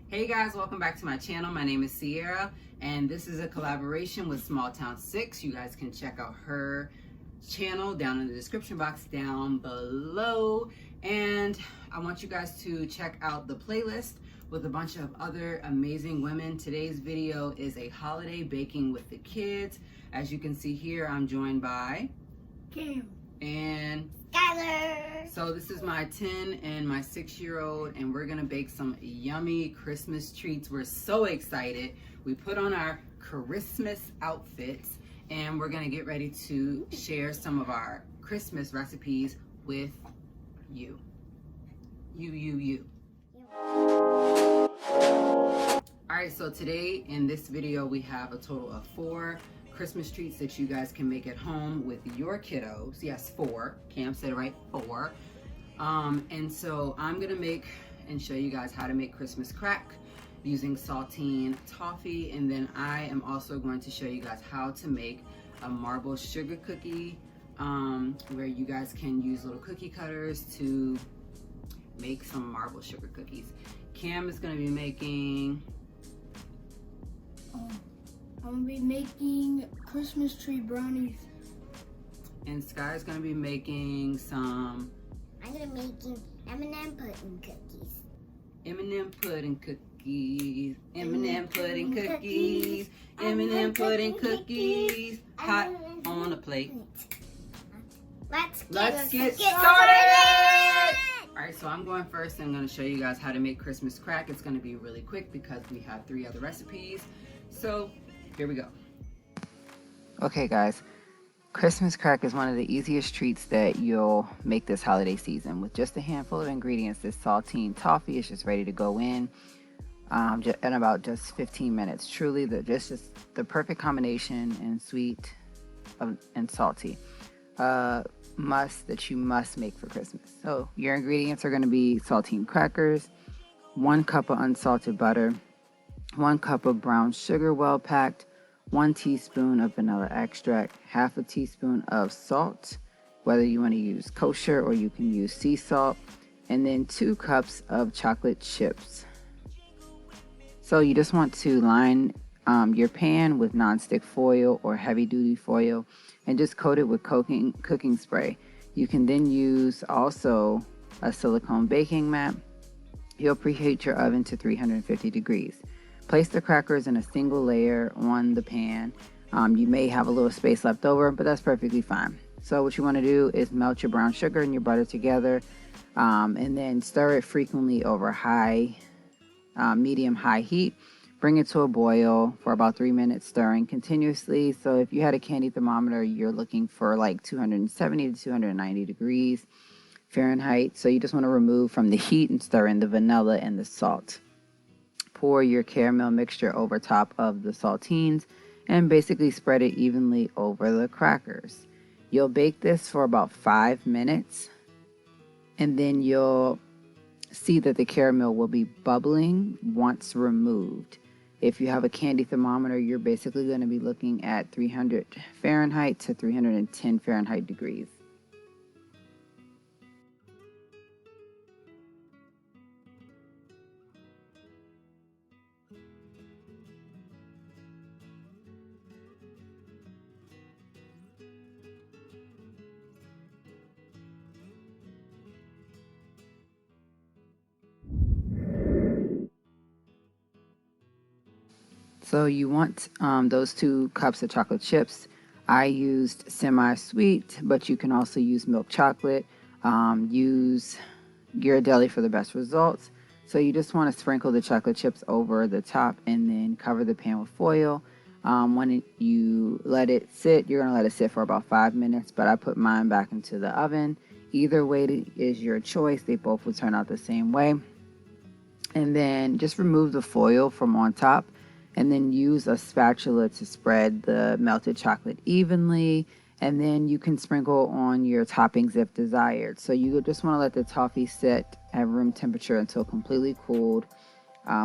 Hey guys, welcome back to my channel. My name is Sierra and this is a collaboration with SMALLTOWNSIX. You guys can check out her channel down in the description box down below. And I want you guys to check out the playlist with a bunch of other amazing women. Today's video is a holiday baking with the kids. As you can see here, I'm joined by Kim and Skylar. So this is my 10 and my 6-year-old, and we're gonna bake some yummy Christmas treats. We're so excited. We put on our Christmas outfits and we're gonna get ready to share some of our Christmas recipes with you. All right, so today in this video, we have a total of 4 Christmas treats that you guys can make at home with your kiddos. Yes, 4. Cam said it right, 4. And so I'm gonna make and show you guys how to make Christmas crack using saltine toffee, and then I am also going to show you guys how to make a marble sugar cookie, where you guys can use little cookie cutters to make some marble sugar cookies. Cam is gonna be making I'm gonna be making Christmas tree brownies. and Sky's gonna be making some I'm gonna be making M&M pudding cookies. M&M pudding cookies, M&M pudding cookies, M&M pudding cookies, hot on a plate. Let's get started! Alright, so I'm going first. I'm going to show you guys how to make Christmas crack. It's going to be really quick because we have 3 other recipes. So, here we go. Okay guys, Christmas crack is one of the easiest treats that you'll make this holiday season. With just a handful of ingredients, this saltine toffee is just ready to go in in about just 15 minutes. Truly, just the perfect combination in sweet and salty. That you must make for Christmas. So your ingredients are going to be saltine crackers, 1 cup of unsalted butter, 1 cup of brown sugar well packed, 1 teaspoon of vanilla extract, 1/2 teaspoon of salt, whether you want to use kosher or you can use sea salt, and then 2 cups of chocolate chips. So you just want to line your pan with nonstick foil or heavy duty foil and just coat it with cooking spray. You can then use also a silicone baking mat. You'll preheat your oven to 350 degrees. Place the crackers in a single layer on the pan. You may have a little space left over, but that's perfectly fine. So what you want to do is melt your brown sugar and your butter together, and then stir it frequently over medium-high heat. Bring it to a boil for about 3 minutes, stirring continuously. So if you had a candy thermometer, you're looking for like 270 to 290 degrees Fahrenheit. So you just want to remove from the heat and stir in the vanilla and the salt. Pour your caramel mixture over top of the saltines and basically spread it evenly over the crackers. You'll bake this for about 5 minutes, and then you'll see that the caramel will be bubbling once removed. If you have a candy thermometer, you're basically going to be looking at 300 Fahrenheit to 310 Fahrenheit degrees. So you want those 2 cups of chocolate chips. I used semi-sweet, but you can also use milk chocolate. Use Ghirardelli for the best results. So you just want to sprinkle the chocolate chips over the top and then cover the pan with foil. When you let it sit, you're going to let it sit for about 5 minutes, but I put mine back into the oven. Either way is your choice. They both will turn out the same way. And then just remove the foil from on top, and then use a spatula to spread the melted chocolate evenly, and then you can sprinkle on your toppings if desired. So you just want to let the toffee sit at room temperature until completely cooled,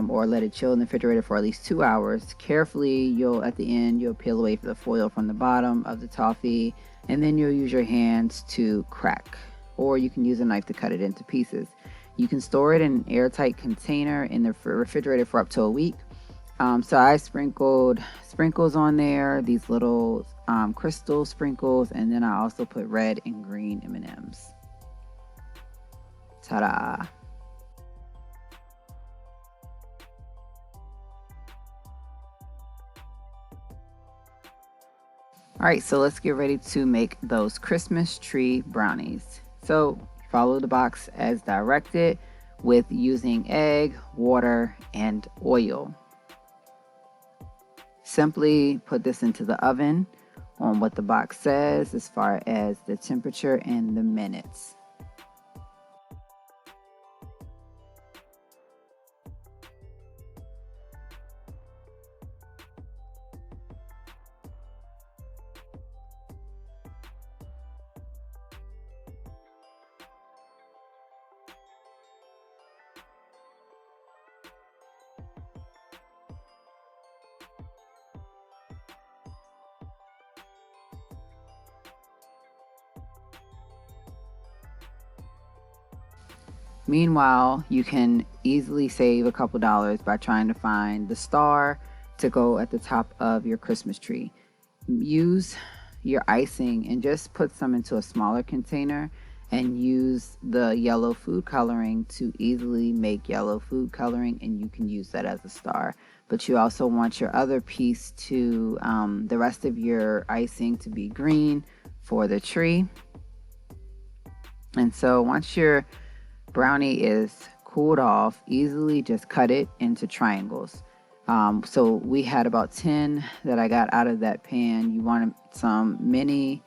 or let it chill in the refrigerator for at least 2 hours. Carefully, at the end, you'll peel away the foil from the bottom of the toffee, and then you'll use your hands to crack, or you can use a knife to cut it into pieces. You can store it in an airtight container in the refrigerator for up to a week. So I sprinkled sprinkles on there, these little crystal sprinkles, and then I also put red and green M&Ms. Ta-da! All right, so let's get ready to make those Christmas tree brownies. So follow the box as directed with using egg, water, and oil. Simply put this into the oven on what the box says as far as the temperature and the minutes. Meanwhile, you can easily save a couple dollars by trying to find the star to go at the top of your Christmas tree. Use your icing and just put some into a smaller container and use the yellow food coloring to easily make yellow food coloring, and you can use that as a star. But you also want your other piece to, the rest of your icing to be green for the tree. And so once your brownie is cooled off, easily just cut it into triangles. So we had about 10 that I got out of that pan. You want some mini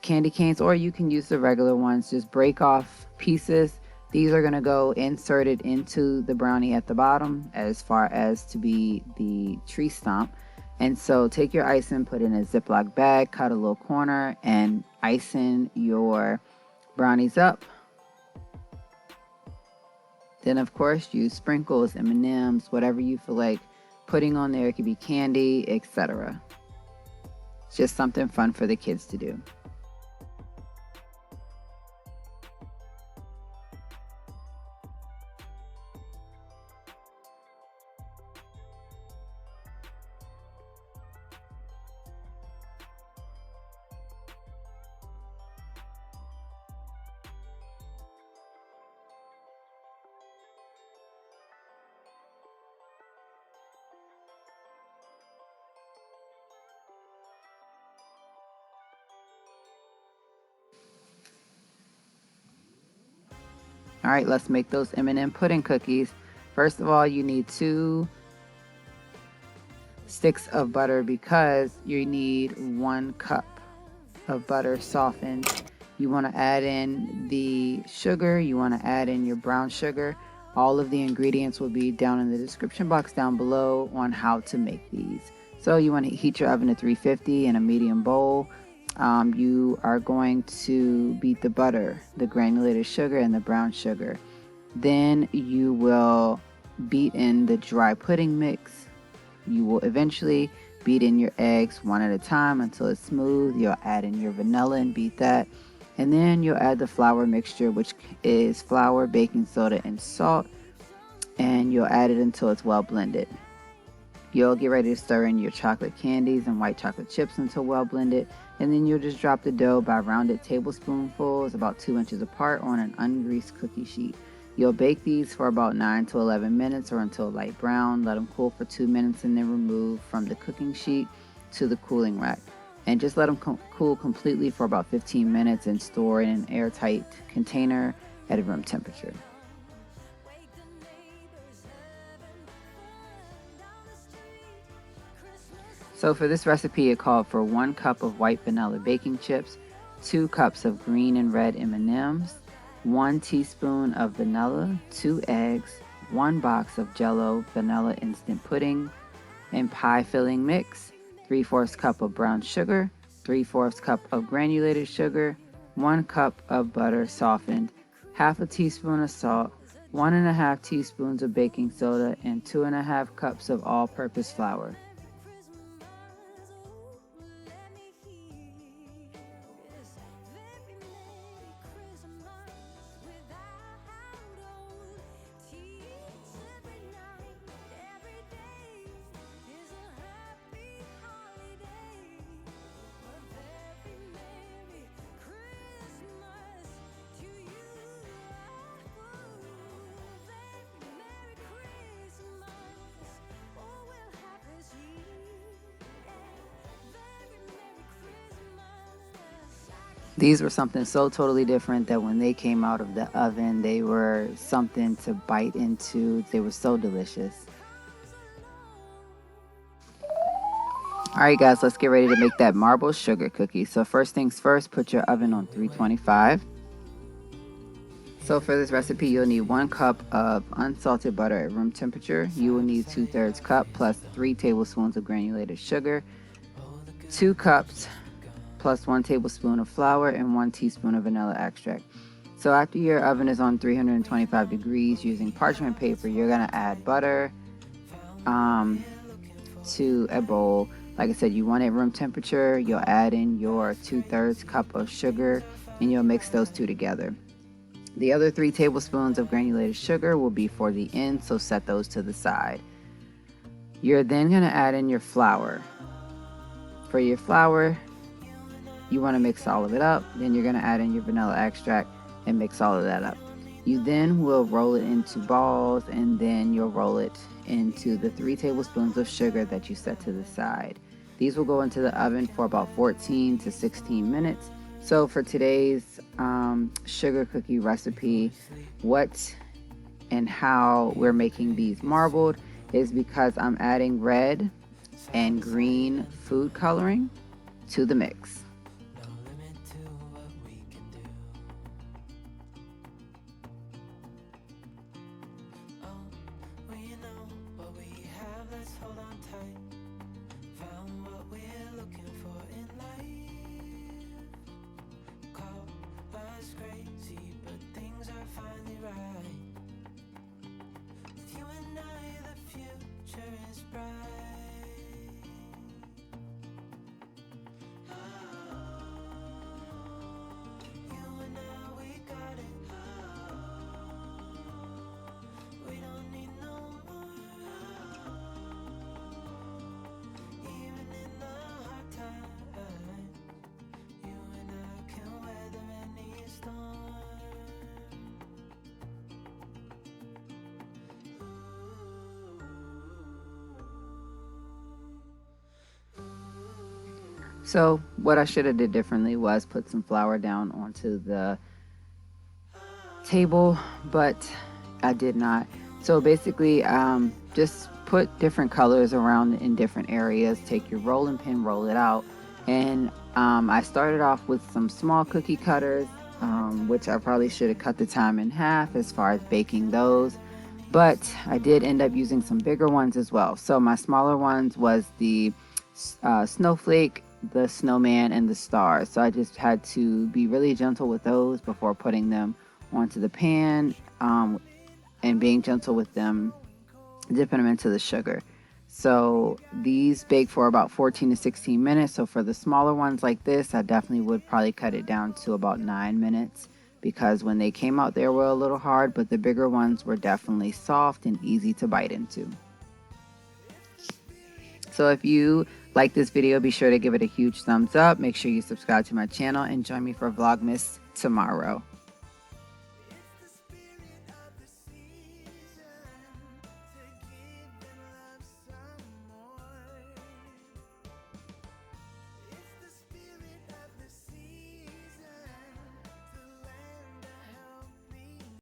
candy canes, or you can use the regular ones. Just break off pieces. These are going to go inserted into the brownie at the bottom as far as to be the tree stump. And so take your icing, put it in a Ziploc bag, cut a little corner, and icing your brownies up. Then, of course, use sprinkles, M&Ms, whatever you feel like putting on there. It could be candy, etc. It's just something fun for the kids to do. All right, let's make those M&M pudding cookies. First of all, you need 2 sticks of butter because you need 1 cup of butter softened. You want to add in the sugar. You want to add in your brown sugar. All of the ingredients will be down in the description box down below on how to make these. So you want to heat your oven to 350 in a medium bowl. You are going to beat the butter, the granulated sugar, and the brown sugar. Then you will beat in the dry pudding mix. You will eventually beat in your eggs one at a time until it's smooth. You'll add in your vanilla and beat that. And then you'll add the flour mixture, which is flour, baking soda, and salt. And you'll add it until it's well blended. You'll get ready to stir in your chocolate candies and white chocolate chips until well blended. And then you'll just drop the dough by rounded tablespoonfuls about 2 inches apart on an ungreased cookie sheet. You'll bake these for about 9 to 11 minutes or until light brown. Let them cool for 2 minutes and then remove from the cooking sheet to the cooling rack. And just let them cool completely for about 15 minutes and store in an airtight container at room temperature. So for this recipe, it called for 1 cup of white vanilla baking chips, 2 cups of green and red M&Ms, 1 teaspoon of vanilla, 2 eggs, 1 box of Jell-O vanilla instant pudding and pie filling mix, 3/4 cup of brown sugar, 3/4 cup of granulated sugar, 1 cup of butter softened, half a teaspoon of salt, 1.5 teaspoons of baking soda, and 2.5 cups of all-purpose flour. These were something so totally different that when they came out of the oven, they were something to bite into. They were so delicious. All right, guys, let's get ready to make that marble sugar cookie. So first things first, put your oven on 325. So for this recipe, you'll need 1 cup of unsalted butter at room temperature. You will need 2/3 cup plus 3 tablespoons of granulated sugar, 2 cups plus 1 tablespoon of flour, and 1 teaspoon of vanilla extract. So after your oven is on 325 degrees, using parchment paper, you're gonna add butter to a bowl. Like I said, you want it room temperature. You'll add in your 2/3 cup of sugar, and you'll mix those two together. The other 3 tablespoons of granulated sugar will be for the end, so set those to the side. You're then going to add in your flour. For your flour, you want to mix all of it up. Then you're going to add in your vanilla extract and mix all of that up. You then will roll it into balls, and then you'll roll it into the 3 tablespoons of sugar that you set to the side. These will go into the oven for about 14 to 16 minutes. So for today's sugar cookie recipe, what and how we're making these marbled is because I'm adding red and green food coloring to the mix. So what I should have did differently was put some flour down onto the table, but I did not. So basically, just put different colors around in different areas. Take your rolling pin, roll it out, and I started off with some small cookie cutters, which I probably should have cut the time in half as far as baking those, but I did end up using some bigger ones as well. So my smaller ones was the snowflake, the snowman, and the stars. So I just had to be really gentle with those before putting them onto the pan, and being gentle with them, dipping them into the sugar. So these bake for about 14 to 16 minutes. So for the smaller ones like this, I definitely would probably cut it down to about 9 minutes, because when they came out, they were a little hard, but the bigger ones were definitely soft and easy to bite into. So if you like this video, be sure to give it a huge thumbs up. Make sure you subscribe to my channel and join me for Vlogmas tomorrow.